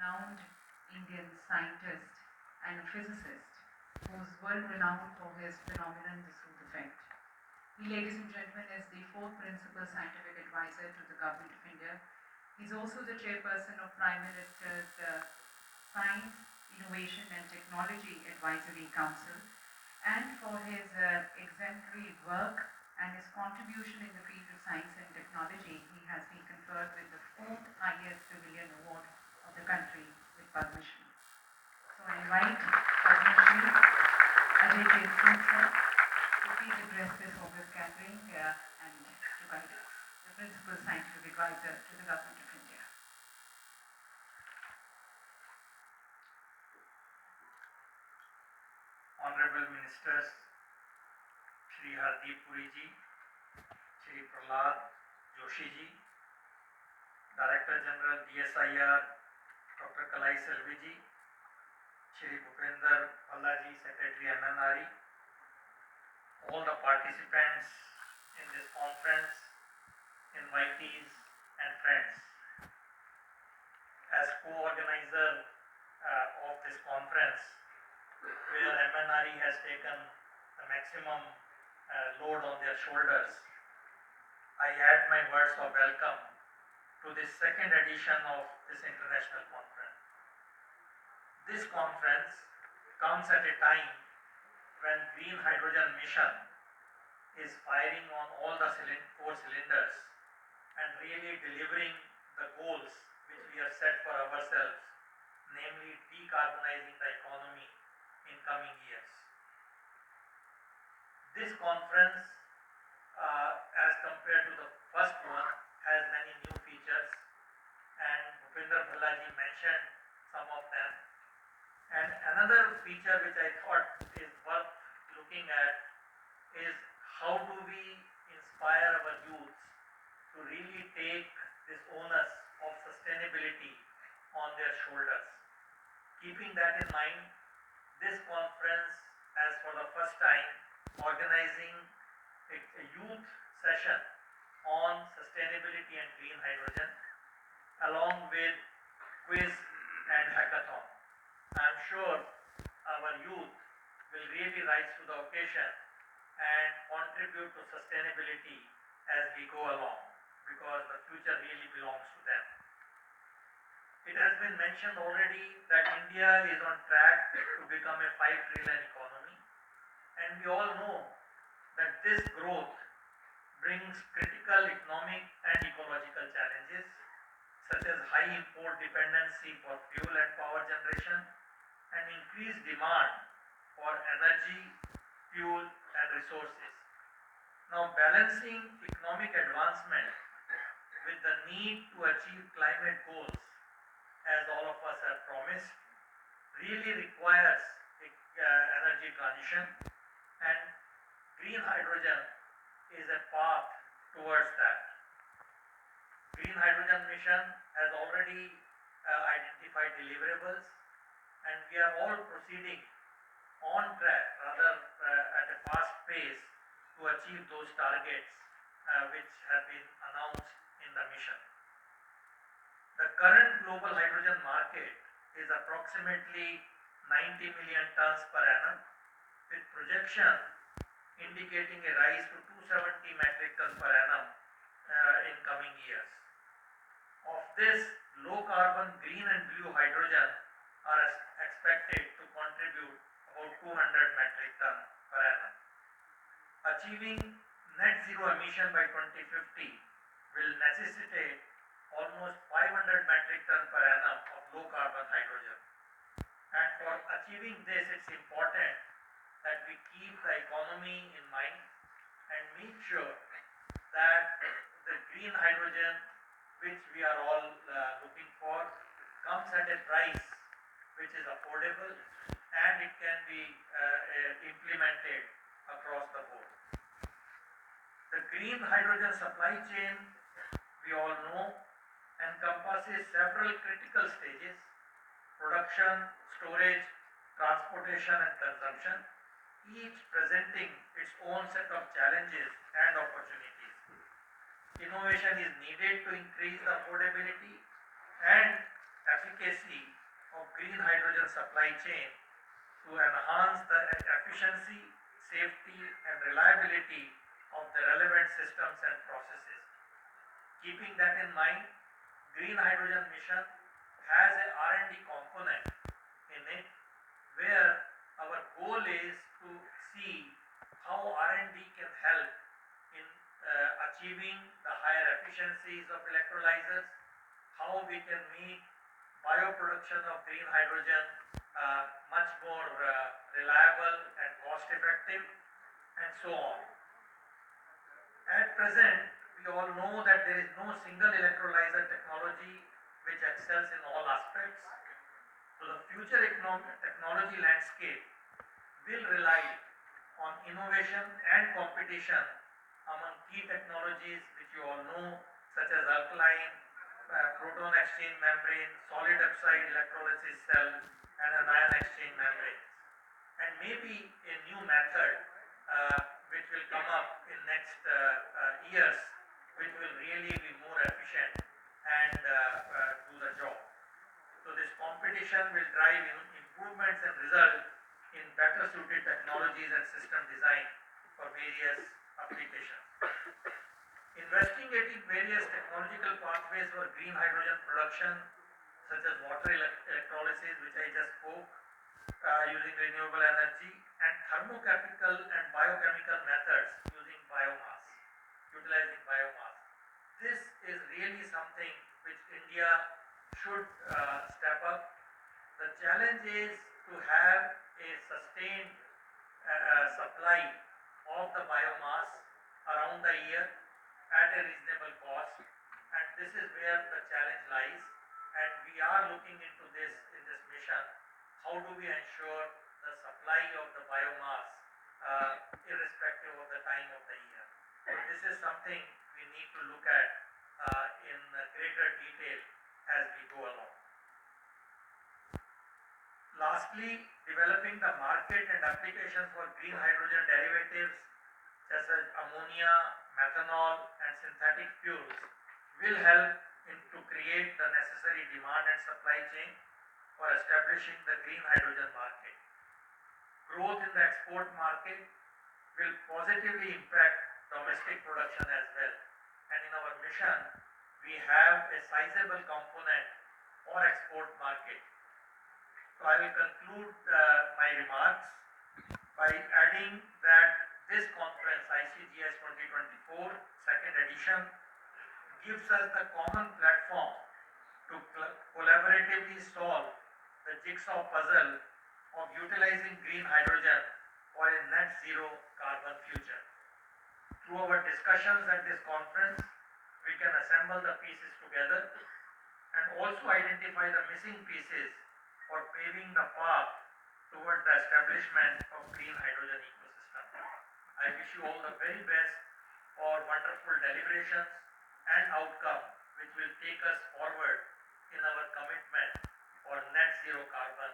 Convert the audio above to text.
renowned Indian scientist and a physicist who is world renowned for his phenomenon, the Sood effect. He, ladies and gentlemen, is the fourth principal scientific advisor to the Government of India. He's also the chairperson of Prime Minister's Science, Innovation and Technology Advisory Council, and for his exemplary work and his contribution in the field of science and technology, he has been conferred with the fourth highest civilian award of the country with Padma Shri. So I invite Padma Shri Ajay Jaiswal sir to please address this august gathering and to guide us, the Principal Scientific Advisor to the Government of India. Honorable Ministers, Shri Hardeep Puri ji, Shri Prahlad Joshi ji, Director General DSIR, Dr. Kalai Selvi ji, Shri Bhupender Bhallaji, Secretary MNRE, all the participants in this conference, invitees and friends. As co-organizer of this conference, where MNRE has taken the maximum load on their shoulders, I add my words of welcome to this second edition of this international conference. This conference comes at a time when green hydrogen mission is firing on all the four cylinders and really delivering the goals which we have set for ourselves, namely decarbonizing the economy in coming years. This conference, as compared to the first one, has many new features, and Bhupender Bhallaji mentioned some of them. And another feature which I thought is worth looking at is how do we inspire our youths to really take this onus of sustainability on their shoulders. Keeping that in mind, this conference, as for the first time, organizing a youth session on sustainability and green hydrogen, along with quiz and hackathon. I am sure our youth will really rise to the occasion and contribute to sustainability as we go along, because the future really belongs to them. It has been mentioned already that India is on track to become a 5 trillion economy, and we all know that this growth brings critical economic and ecological challenges such as high import dependency for fuel and power generation and increased demand for energy, fuel and resources. Now, balancing economic advancement with the need to achieve climate goals, as all of us have promised, really requires energy transition, and green hydrogen is a path towards that. Green hydrogen mission has already identified deliverables, and we are all proceeding on track, rather at a fast pace, to achieve those targets which have been announced in the mission. The current global hydrogen market is approximately 90 million tons per annum, with projection indicating a rise to 270 metric tons per annum in coming years. Of this, low carbon green and blue hydrogen are expected to contribute about 200 metric tons per annum. Achieving net zero emission by 2050 will necessitate almost 500 metric tons per annum of low carbon hydrogen. And for achieving this, it's important that we keep the economy in mind and make sure that the green hydrogen which we are all looking for comes at a price which is affordable and it can be implemented across the board. The green hydrogen supply chain, we all know, encompasses several critical stages: production, storage, transportation and consumption, each presenting its own set of challenges and opportunities. Innovation is needed to increase the affordability and efficacy of green hydrogen supply chain to enhance the efficiency, safety and reliability of the relevant systems and processes. Keeping that in mind, Green Hydrogen Mission has a R&D component in it where our goal is to see how R&D can help in achieving the higher efficiencies of electrolyzers, how we can make bioproduction of green hydrogen much more reliable and cost effective, and so on. At present, we all know that there is no single electrolyzer technology which excels in all aspects. So the future technology landscape will rely on innovation and competition among key technologies which you all know, such as alkaline, proton exchange membrane, solid oxide electrolysis cell and anion exchange membranes. And maybe a new method which will come up in next years, which will really be more efficient and do the job. So this competition will drive improvements and result in better suited technologies and system design for various applications. Investigating various technological pathways for green hydrogen production, such as water electrolysis, which I just spoke, using renewable energy, and thermochemical and biochemical methods using biomass, utilizing biomass. This is really something which India should step up. The challenge is to have a sustained supply of the biomass around the year at a reasonable cost, and this is where the challenge lies, and we are looking into this in this mission. How do we ensure the supply of the biomass irrespective of the time of the year? So this is something we need to look at in greater detail as we go along. Lastly, developing the market and applications for green hydrogen derivatives such as ammonia, methanol and synthetic fuels will help to create the necessary demand and supply chain for establishing the green hydrogen market. Growth in the export market will positively impact domestic production as well. And in our mission, we have a sizable component for export market. So I will conclude my remarks by adding that this conference, ICGS 2024, second edition, gives us the common platform to collaboratively solve the jigsaw puzzle of utilizing green hydrogen for a net zero carbon future. Through our discussions at this conference, we can assemble the pieces together and also identify the missing pieces for paving the path towards the establishment of green hydrogen ecosystem. I wish you all the very best for wonderful deliberations and outcome which will take us forward in our commitment for net zero carbon